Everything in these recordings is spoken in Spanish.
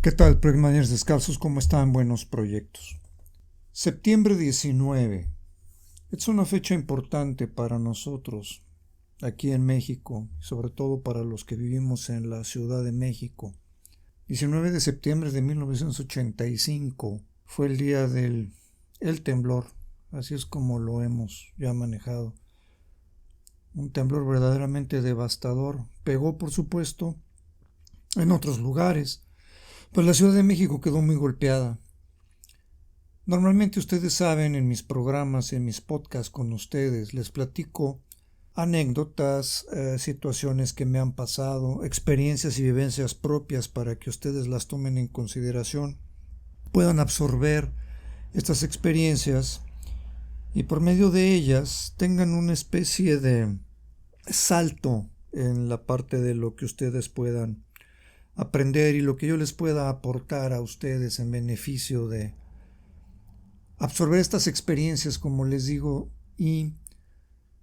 ¿Qué tal, Project Descalzos? ¿Cómo están? Buenos proyectos. Septiembre 19. Es una fecha importante para nosotros aquí en México, sobre todo para los que vivimos en la Ciudad de México. 19 de septiembre de 1985 fue el día del el temblor, así es como lo hemos ya manejado. Un temblor verdaderamente devastador. Pegó, por supuesto, en otros lugares, pero la Ciudad de México quedó muy golpeada. Normalmente ustedes saben en mis programas, en mis podcasts con ustedes, les platico anécdotas, situaciones que me han pasado, experiencias y vivencias propias para que ustedes las tomen en consideración, puedan absorber estas experiencias y por medio de ellas tengan una especie de salto en la parte de lo que ustedes puedan aprender y lo que yo les pueda aportar a ustedes en beneficio de absorber estas experiencias, como les digo, y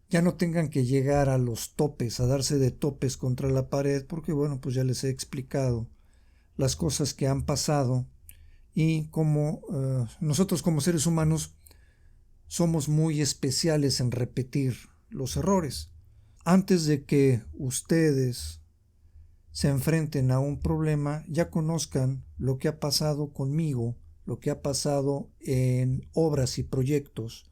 ya no tengan que llegar a los topes, a darse de topes contra la pared, porque bueno, pues ya les he explicado las cosas que han pasado y cómo nosotros como seres humanos somos muy especiales en repetir los errores. Antes de que ustedes se enfrenten a un problema, ya conozcan lo que ha pasado conmigo, lo que ha pasado en obras y proyectos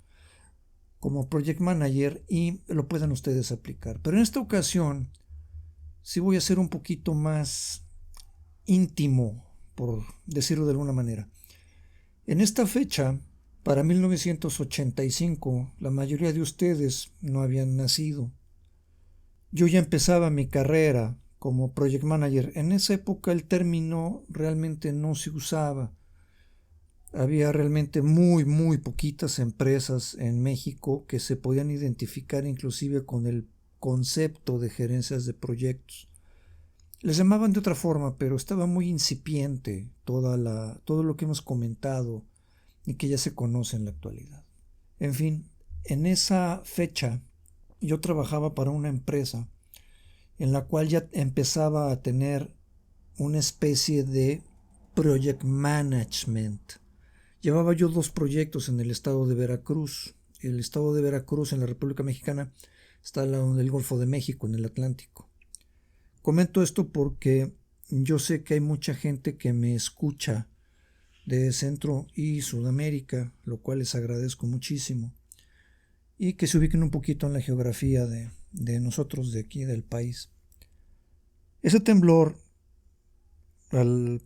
como project manager y lo puedan ustedes aplicar. Pero en esta ocasión sí voy a ser un poquito más íntimo, por decirlo de alguna manera. En esta fecha, para 1985, la mayoría de ustedes no habían nacido. Yo ya empezaba mi carrera como project manager. En esa época el término realmente no se usaba. Había realmente muy poquitas empresas en México que se podían identificar inclusive con el concepto de gerencias de proyectos. Les llamaban de otra forma, pero estaba muy incipiente todo lo que hemos comentado y que ya se conoce en la actualidad. En fin, en esa fecha yo trabajaba para una empresa en la cual ya empezaba a tener una especie de project management. Llevaba yo 2 proyectos en el estado de Veracruz. El estado de Veracruz en la República Mexicana está al lado del Golfo de México, en el Atlántico. Comento esto porque yo sé que hay mucha gente que me escucha de Centro y Sudamérica, lo cual les agradezco muchísimo, y que se ubiquen un poquito en la geografía de nosotros de aquí del país. Ese temblor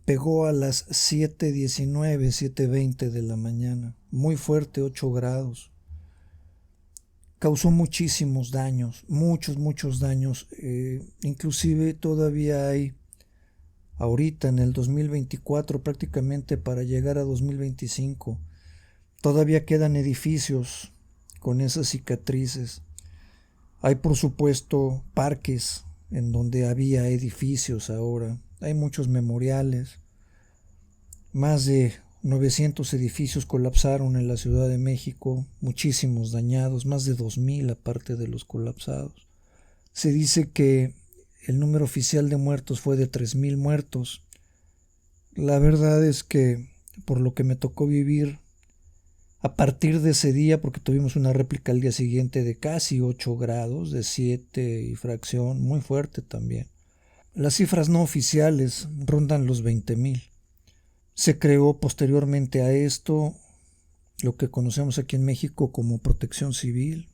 pegó a las 7:19, 7:20 de la mañana, muy fuerte, 8 grados. Causó muchísimos daños, muchos daños. Inclusive todavía hay, ahorita en el 2024, prácticamente para llegar a 2025, todavía quedan edificios con esas cicatrices. Hay por supuesto parques en donde había edificios ahora. Hay muchos memoriales. Más de 900 edificios colapsaron en la Ciudad de México, muchísimos dañados, más de 2000 aparte de los colapsados. Se dice que el número oficial de muertos fue de 3000 muertos. La verdad es que por lo que me tocó vivir a partir de ese día, porque tuvimos una réplica al día siguiente de casi 8 grados, de 7 y fracción, muy fuerte también. Las cifras no oficiales rondan los 20,000. Se creó posteriormente a esto lo que conocemos aquí en México como Protección Civil.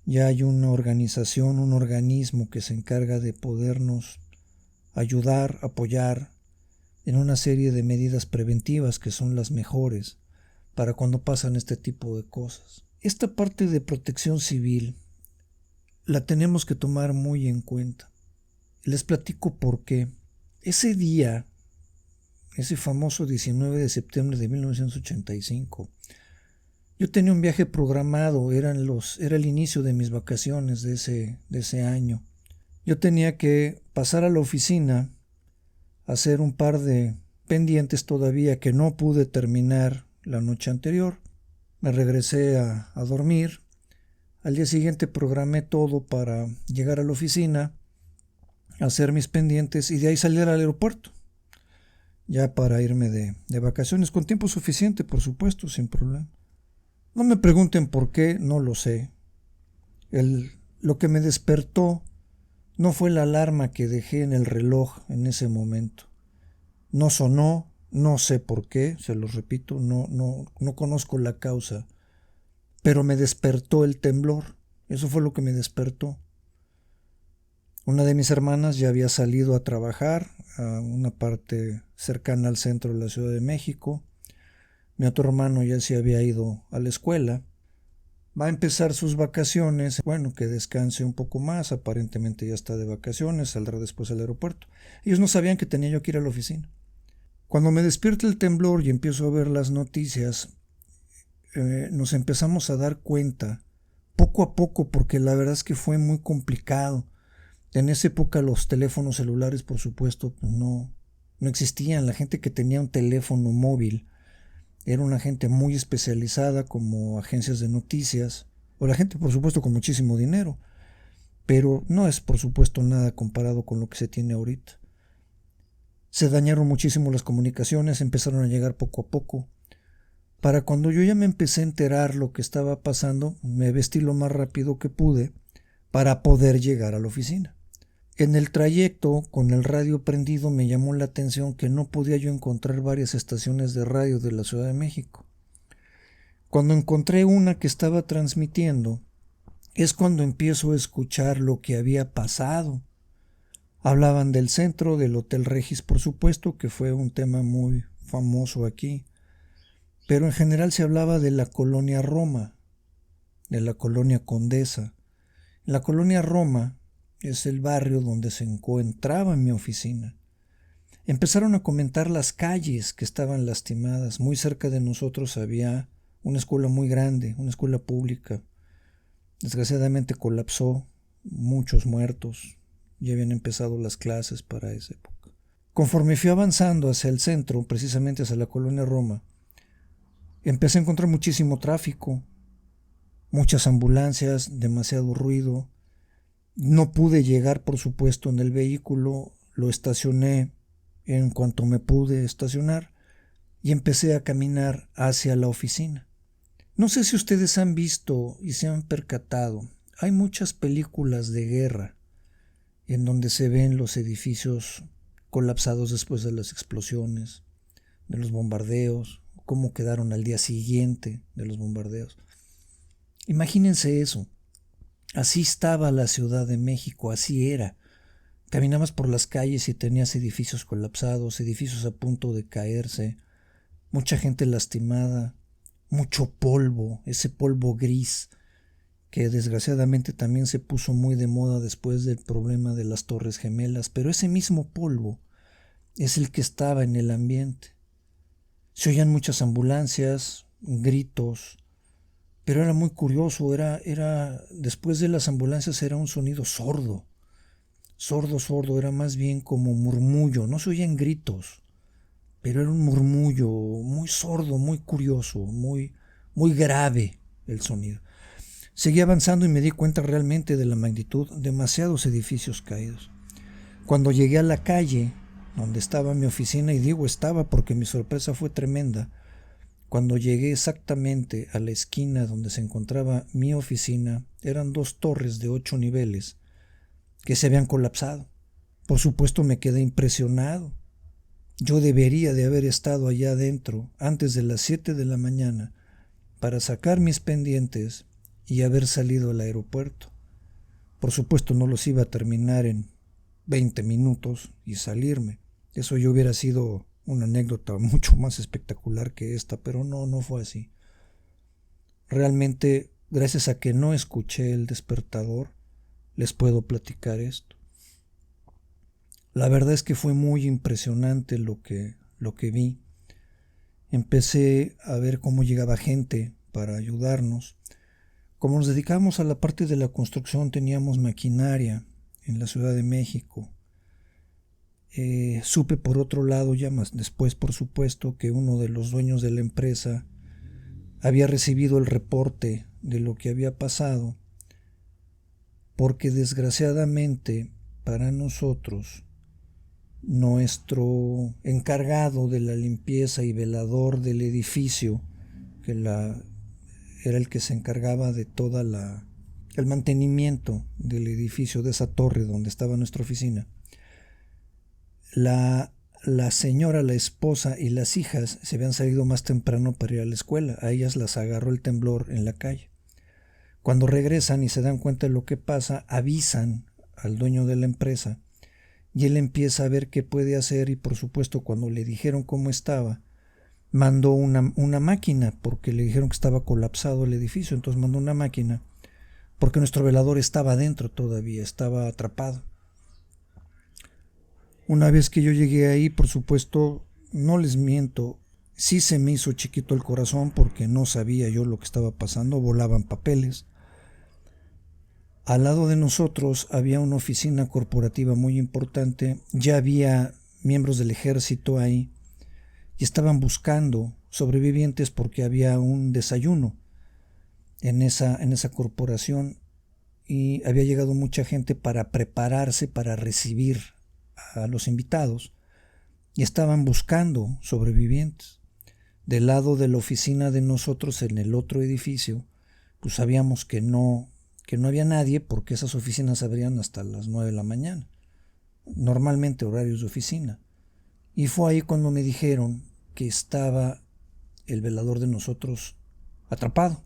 Ya hay una organización, un organismo que se encarga de podernos ayudar, apoyar en una serie de medidas preventivas que son las mejores para cuando pasan este tipo de cosas. Esta parte de protección civil la tenemos que tomar muy en cuenta. Les platico por qué. Ese día, ese famoso 19 de septiembre de 1985, yo tenía un viaje programado, era el inicio de mis vacaciones de ese año. Yo tenía que pasar a la oficina, hacer un par de pendientes todavía que no pude terminar la noche anterior. Me regresé a dormir. Al día siguiente programé todo para llegar a la oficina, hacer mis pendientes y de ahí salir al aeropuerto. ya para irme de vacaciones, con tiempo suficiente, por supuesto, sin problema. No me pregunten por qué, no lo sé. Lo que me despertó no fue la alarma que dejé en el reloj en ese momento. No sonó, no sé por qué, se los repito, no conozco la causa, pero me despertó el temblor. Eso fue lo que me despertó. Una de mis hermanas ya había salido a trabajar a una parte cercana al centro de la Ciudad de México. Mi otro hermano ya se había ido a la escuela. Va a empezar sus vacaciones. Bueno, que descanse un poco más. Aparentemente ya está de vacaciones. Saldrá después al aeropuerto. Ellos no sabían que tenía yo que ir a la oficina. Cuando me despierta el temblor y empiezo a ver las noticias, nos empezamos a dar cuenta poco a poco, porque la verdad es que fue muy complicado. En esa época los teléfonos celulares, por supuesto, no existían. La gente que tenía un teléfono móvil era una gente muy especializada, como agencias de noticias, o la gente, por supuesto, con muchísimo dinero. Pero no es, por supuesto, nada comparado con lo que se tiene ahorita. Se dañaron muchísimo las comunicaciones, empezaron a llegar poco a poco. Para cuando yo ya me empecé a enterar lo que estaba pasando, me vestí lo más rápido que pude para poder llegar a la oficina. En el trayecto, con el radio prendido, me llamó la atención que no podía yo encontrar varias estaciones de radio de la Ciudad de México. Cuando encontré una que estaba transmitiendo, es cuando empiezo a escuchar lo que había pasado. Hablaban del centro, del Hotel Regis, por supuesto, que fue un tema muy famoso aquí, pero en general se hablaba de la colonia Roma, de la colonia Condesa. En la colonia Roma es el barrio donde se encontraba mi oficina. Empezaron a comentar las calles que estaban lastimadas. Muy cerca de nosotros había una escuela muy grande, una escuela pública. Desgraciadamente colapsó, muchos muertos. Ya habían empezado las clases para esa época. Conforme fui avanzando hacia el centro, precisamente hacia la colonia Roma, empecé a encontrar muchísimo tráfico, muchas ambulancias, demasiado ruido. No pude llegar, por supuesto, en el vehículo, lo estacioné en cuanto me pude estacionar y empecé a caminar hacia la oficina. No sé si ustedes han visto y se han percatado, hay muchas películas de guerra en donde se ven los edificios colapsados después de las explosiones, de los bombardeos, cómo quedaron al día siguiente de los bombardeos. Imagínense eso. Así estaba la Ciudad de México, así era. Caminabas por las calles y tenías edificios colapsados, edificios a punto de caerse, mucha gente lastimada, mucho polvo, ese polvo gris que desgraciadamente también se puso muy de moda después del problema de las Torres Gemelas, pero ese mismo polvo es el que estaba en el ambiente. Se oían muchas ambulancias, gritos, pero era muy curioso, después de las ambulancias era un sonido sordo, era más bien como murmullo, no se oían gritos, pero era un murmullo muy sordo, muy curioso, muy grave el sonido. Seguí avanzando y me di cuenta realmente de la magnitud, demasiados edificios caídos. Cuando llegué a la calle donde estaba mi oficina, y digo estaba porque mi sorpresa fue tremenda, cuando llegué exactamente a la esquina donde se encontraba mi oficina, eran 2 torres de 8 niveles que se habían colapsado. Por supuesto me quedé impresionado. Yo debería de haber estado allá adentro antes de las 7 de la mañana para sacar mis pendientes y haber salido al aeropuerto. Por supuesto no los iba a terminar en 20 minutos y salirme. Eso ya hubiera sido una anécdota mucho más espectacular que esta, pero no fue así. Realmente, gracias a que no escuché el despertador, les puedo platicar esto. La verdad es que fue muy impresionante lo que vi. Empecé a ver cómo llegaba gente para ayudarnos. Como nos dedicamos a la parte de la construcción, teníamos maquinaria en la Ciudad de México. Supe por otro lado, ya más después por supuesto, que uno de los dueños de la empresa había recibido el reporte de lo que había pasado, porque desgraciadamente para nosotros nuestro encargado de la limpieza y velador del edificio, que era el que se encargaba de toda el mantenimiento del edificio, de esa torre donde estaba nuestra oficina. La señora, la esposa y las hijas se habían salido más temprano para ir a la escuela. A ellas las agarró el temblor en la calle. Cuando regresan y se dan cuenta de lo que pasa, avisan al dueño de la empresa y él empieza a ver qué puede hacer, y por supuesto cuando le dijeron cómo estaba, mandó una máquina, porque le dijeron que estaba colapsado el edificio. Entonces mandó una máquina porque nuestro velador estaba adentro todavía, estaba atrapado. Una vez que yo llegué ahí, por supuesto, no les miento, sí se me hizo chiquito el corazón porque no sabía yo lo que estaba pasando. Volaban papeles. Al lado de nosotros había una oficina corporativa muy importante. Ya había miembros del ejército ahí y estaban buscando sobrevivientes porque había un desayuno en esa corporación y había llegado mucha gente para prepararse para recibir a los invitados y estaban buscando sobrevivientes. Del lado de la oficina de nosotros, en el otro edificio, pues sabíamos que no había nadie, porque esas oficinas abrían hasta las 9 de la mañana, normalmente horarios de oficina. Y fue ahí cuando me dijeron que estaba el velador de nosotros atrapado.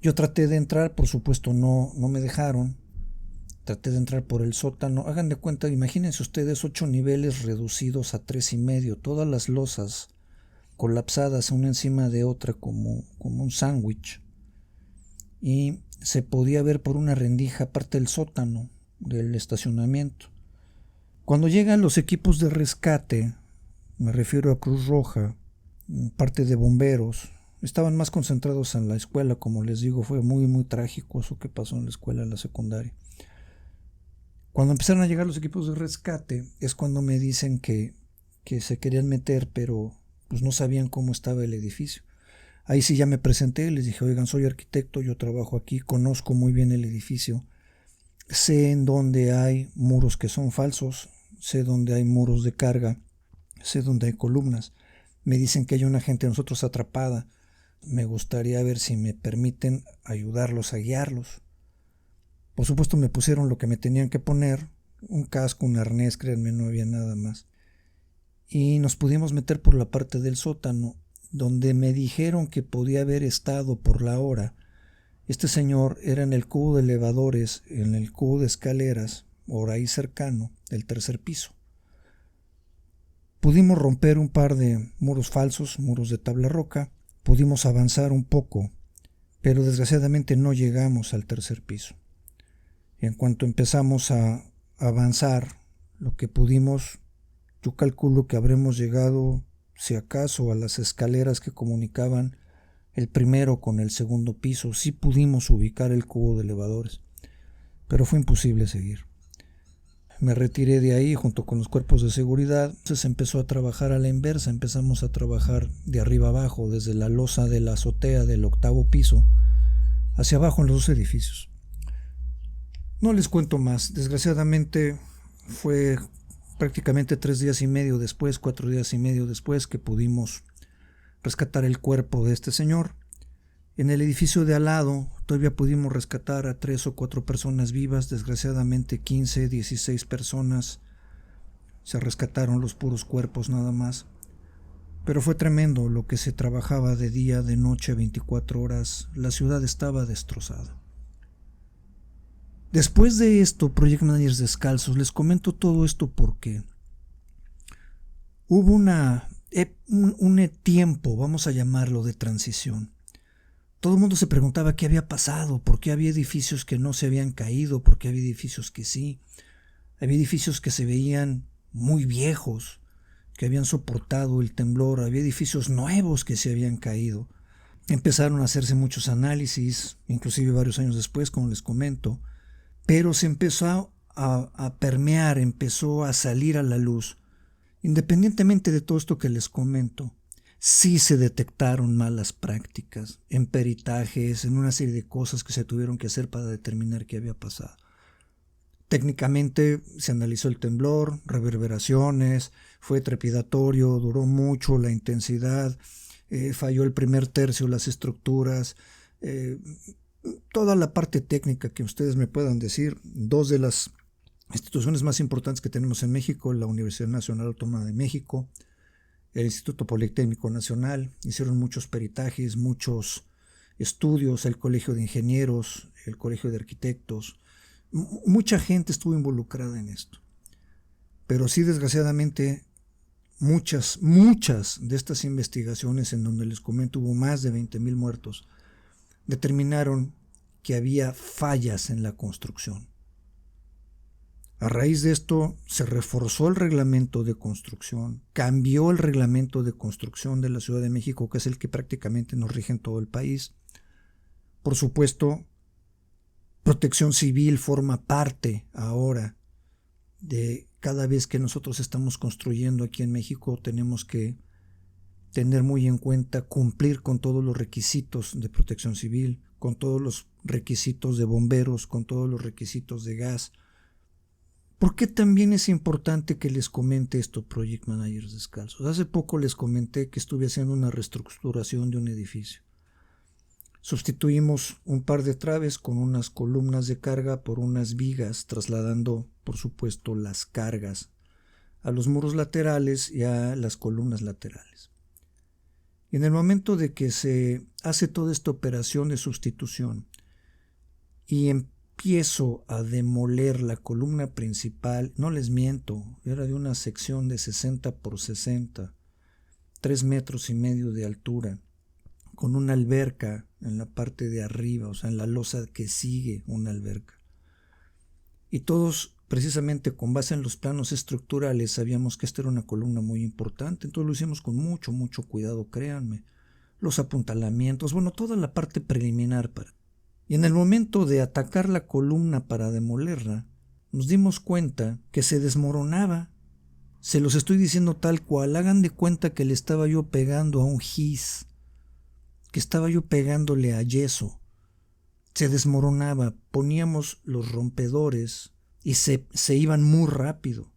Yo traté de entrar, por supuesto no me dejaron. Traté de entrar por el sótano. Hagan de cuenta, imagínense ustedes 8 niveles reducidos a 3,5, todas las losas colapsadas una encima de otra como un sándwich. Y se podía ver por una rendija parte del sótano del estacionamiento. Cuando llegan los equipos de rescate, me refiero a Cruz Roja, parte de bomberos, estaban más concentrados en la escuela. Como les digo, fue muy muy trágico eso que pasó en la escuela, en la secundaria. Cuando empezaron a llegar los equipos de rescate es cuando me dicen que se querían meter, pero pues no sabían cómo estaba el edificio. Ahí sí ya me presenté, les dije: oigan, soy arquitecto, yo trabajo aquí, conozco muy bien el edificio, sé en dónde hay muros que son falsos, sé dónde hay muros de carga, sé dónde hay columnas. Me dicen que hay una gente de nosotros atrapada, me gustaría ver si me permiten ayudarlos a guiarlos. Por supuesto me pusieron lo que me tenían que poner, un casco, un arnés, créanme, no había nada más. Y nos pudimos meter por la parte del sótano, donde me dijeron que podía haber estado por la hora. Este señor era en el cubo de elevadores, en el cubo de escaleras, por ahí cercano, del 3er piso. Pudimos romper un par de muros falsos, muros de tabla roca, pudimos avanzar un poco, pero desgraciadamente no llegamos al 3er piso. Y en cuanto empezamos a avanzar, lo que pudimos, yo calculo que habremos llegado, si acaso, a las escaleras que comunicaban el primero con el 2º piso. Sí pudimos ubicar el cubo de elevadores, pero fue imposible seguir. Me retiré de ahí junto con los cuerpos de seguridad. Entonces empezó a trabajar a la inversa, empezamos a trabajar de arriba abajo, desde la losa de la azotea del 8º piso hacia abajo en los 2 edificios. No les cuento más, desgraciadamente fue prácticamente 3 días y medio después, 4 días y medio después, que pudimos rescatar el cuerpo de este señor. En el edificio de al lado todavía pudimos rescatar a 3 o 4 personas vivas. Desgraciadamente 15, 16 personas se rescataron, los puros cuerpos nada más. Pero fue tremendo lo que se trabajaba de día, de noche, 24 horas. La ciudad estaba destrozada. Después de esto, Project Managers Descalzos, les comento todo esto porque hubo un tiempo, vamos a llamarlo, de transición. Todo el mundo se preguntaba qué había pasado, por qué había edificios que no se habían caído, por qué había edificios que sí. Había edificios que se veían muy viejos, que habían soportado el temblor, había edificios nuevos que se habían caído. Empezaron a hacerse muchos análisis, inclusive varios años después, como les comento, pero se empezó a permear, empezó a salir a la luz. Independientemente de todo esto que les comento, sí se detectaron malas prácticas en peritajes, en una serie de cosas que se tuvieron que hacer para determinar qué había pasado. Técnicamente se analizó el temblor, reverberaciones, fue trepidatorio, duró mucho la intensidad, falló el primer tercio, las estructuras, toda la parte técnica que ustedes me puedan decir. Dos de las instituciones más importantes que tenemos en México, la Universidad Nacional Autónoma de México, el Instituto Politécnico Nacional, hicieron muchos peritajes, muchos estudios, el Colegio de Ingenieros, el Colegio de Arquitectos. Mucha gente estuvo involucrada en esto. Pero sí, desgraciadamente, muchas de estas investigaciones, en donde les comento hubo más de 20,000 muertos, determinaron que había fallas en la construcción. A raíz de esto se reforzó el reglamento de construcción, cambió el reglamento de construcción de la Ciudad de México, que es el que prácticamente nos rige en todo el país. Por supuesto, Protección Civil forma parte ahora de cada vez que nosotros estamos construyendo aquí en México. Tenemos que tener muy en cuenta cumplir con todos los requisitos de Protección Civil, con todos los requisitos de bomberos, con todos los requisitos de gas. ¿Por qué también es importante que les comente esto, Project Managers Descalzos? Hace poco les comenté que estuve haciendo una reestructuración de un edificio. Sustituimos un par de traves con unas columnas de carga por unas vigas, trasladando, por supuesto, las cargas a los muros laterales y a las columnas laterales. Y en el momento de que se hace toda esta operación de sustitución y empiezo a demoler la columna principal, no les miento, era de una sección de 60 por 60, 3,5 metros de altura, con una alberca en la parte de arriba, o sea, en la losa que sigue una alberca. Y todos, precisamente con base en los planos estructurales, sabíamos que esta era una columna muy importante, entonces lo hicimos con mucho cuidado, créanme. Los apuntalamientos, bueno, toda la parte preliminar. Y en el momento de atacar la columna para demolerla, nos dimos cuenta que se desmoronaba. Se los estoy diciendo tal cual, hagan de cuenta que le estaba yo pegando a un gis, que estaba yo pegándole a yeso. Se desmoronaba, poníamos los rompedores y se iban muy rápido.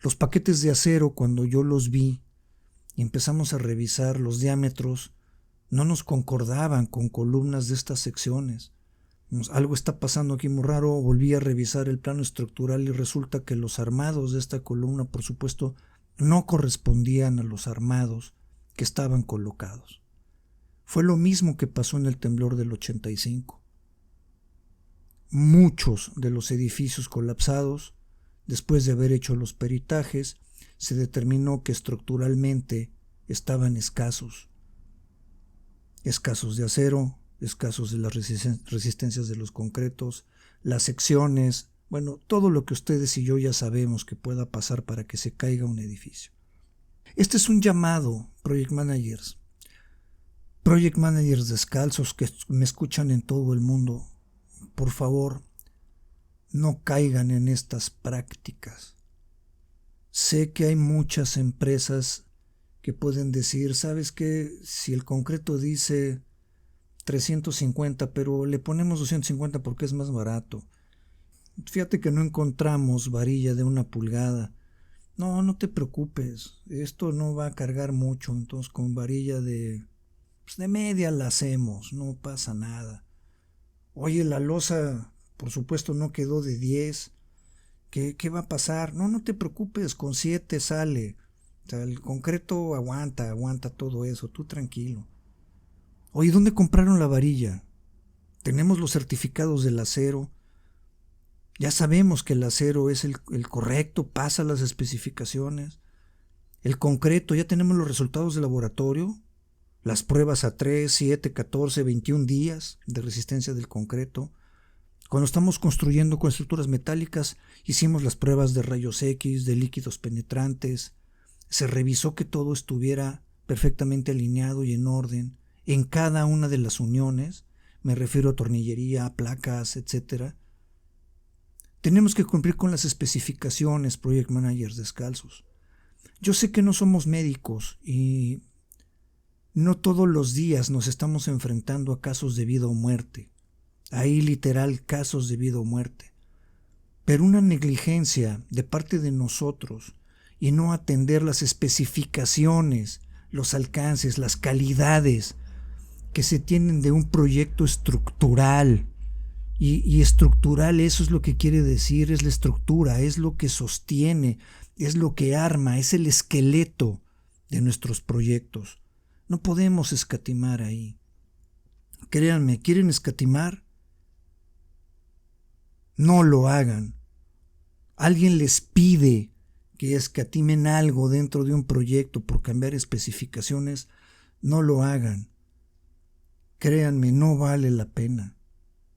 Los paquetes de acero, cuando yo los vi y empezamos a revisar los diámetros, no nos concordaban con columnas de estas secciones. Algo está pasando aquí muy raro. Volví a revisar el plano estructural y resulta que los armados de esta columna, por supuesto, no correspondían a los armados que estaban colocados. Fue lo mismo que pasó en el temblor del 85. Muchos de los edificios colapsados, después de haber hecho los peritajes, se determinó que estructuralmente estaban escasos de acero, escasos de las resistencias de los concretos, las secciones, bueno, todo lo que ustedes y yo ya sabemos que pueda pasar para que se caiga un edificio. Este es un llamado, Project Managers descalzos que me escuchan en todo el mundo. Por favor, no caigan en estas prácticas. Sé que hay muchas empresas que pueden decir, ¿sabes qué? Si el concreto dice 350, pero le ponemos 250 porque es más barato. Fíjate que no encontramos varilla de 1 pulgada. No te preocupes, esto no va a cargar mucho, entonces con varilla de media la hacemos, no pasa nada. Oye, la losa, por supuesto, no quedó de 10. ¿Qué va a pasar? No te preocupes, con 7 sale. O sea, el concreto aguanta todo eso, tú tranquilo. Oye, ¿dónde compraron la varilla? Tenemos los certificados del acero. Ya sabemos que el acero es el correcto, pasa las especificaciones. El concreto, ya tenemos los resultados de laboratorio, las pruebas a 3, 7, 14, 21 días de resistencia del concreto. Cuando estamos construyendo con estructuras metálicas, hicimos las pruebas de rayos X, de líquidos penetrantes. Se revisó que todo estuviera perfectamente alineado y en orden en cada una de las uniones. Me refiero a tornillería, placas, etc. Tenemos que cumplir con las especificaciones, Project Managers descalzos. Yo sé que no somos médicos y no todos los días nos estamos enfrentando a casos de vida o muerte. Hay literal casos de vida o muerte. pero una negligencia de parte de nosotros y no atender las especificaciones, los alcances, las calidades que se tienen de un proyecto estructural. Y estructural, eso es lo que quiere decir, es la estructura, es lo que sostiene, es lo que arma, es el esqueleto de nuestros proyectos. No podemos escatimar ahí. Créanme, ¿quieren escatimar? No lo hagan. Alguien les pide que escatimen algo dentro de un proyecto por cambiar especificaciones, no lo hagan. Créanme, no vale la pena.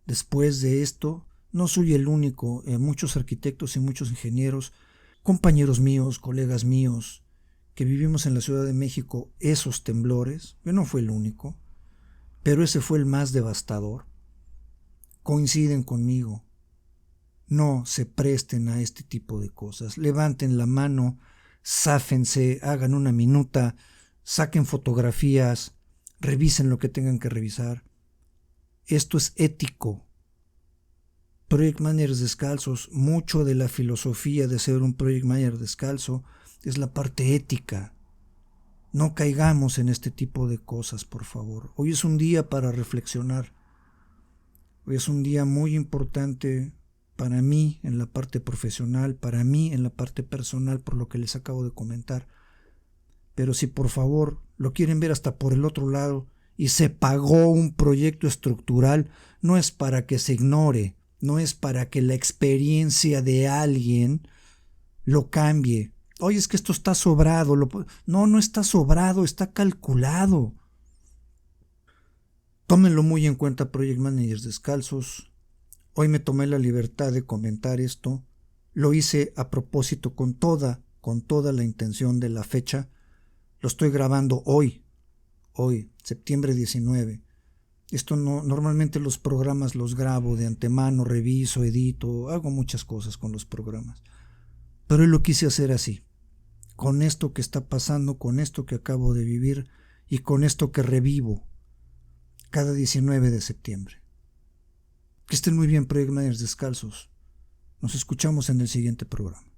Después de esto, no soy el único, muchos arquitectos y muchos ingenieros, compañeros míos, colegas míos, que vivimos en la Ciudad de México esos temblores, yo no fui el único, pero ese fue el más devastador. Coinciden conmigo. No se presten a este tipo de cosas. Levanten la mano, záfense, hagan una minuta, saquen fotografías, revisen lo que tengan que revisar. Esto es ético. Project Managers descalzos, mucho de la filosofía de ser un Project Manager descalzo es la parte ética. No caigamos en este tipo de cosas, por favor. Hoy es un día para reflexionar. Hoy es un día muy importante para mí en la parte profesional, para mí en la parte personal, por lo que les acabo de comentar. Pero si por favor lo quieren ver hasta por el otro lado y se pagó un proyecto estructural, no es para que se ignore, no es para que la experiencia de alguien lo cambie. Oye, es que esto está sobrado. No está sobrado, está calculado. Tómenlo muy en cuenta, Project Managers descalzos. Hoy me tomé la libertad de comentar esto. Lo hice a propósito con toda la intención de la fecha. Lo estoy grabando hoy, septiembre 19. Esto no, normalmente los programas los grabo de antemano, reviso, edito, hago muchas cosas con los programas. Pero hoy lo quise hacer así, con esto que está pasando, con esto que acabo de vivir y con esto que revivo cada 19 de septiembre. Que estén muy bien, Project Managers descalzos. Nos escuchamos en el siguiente programa.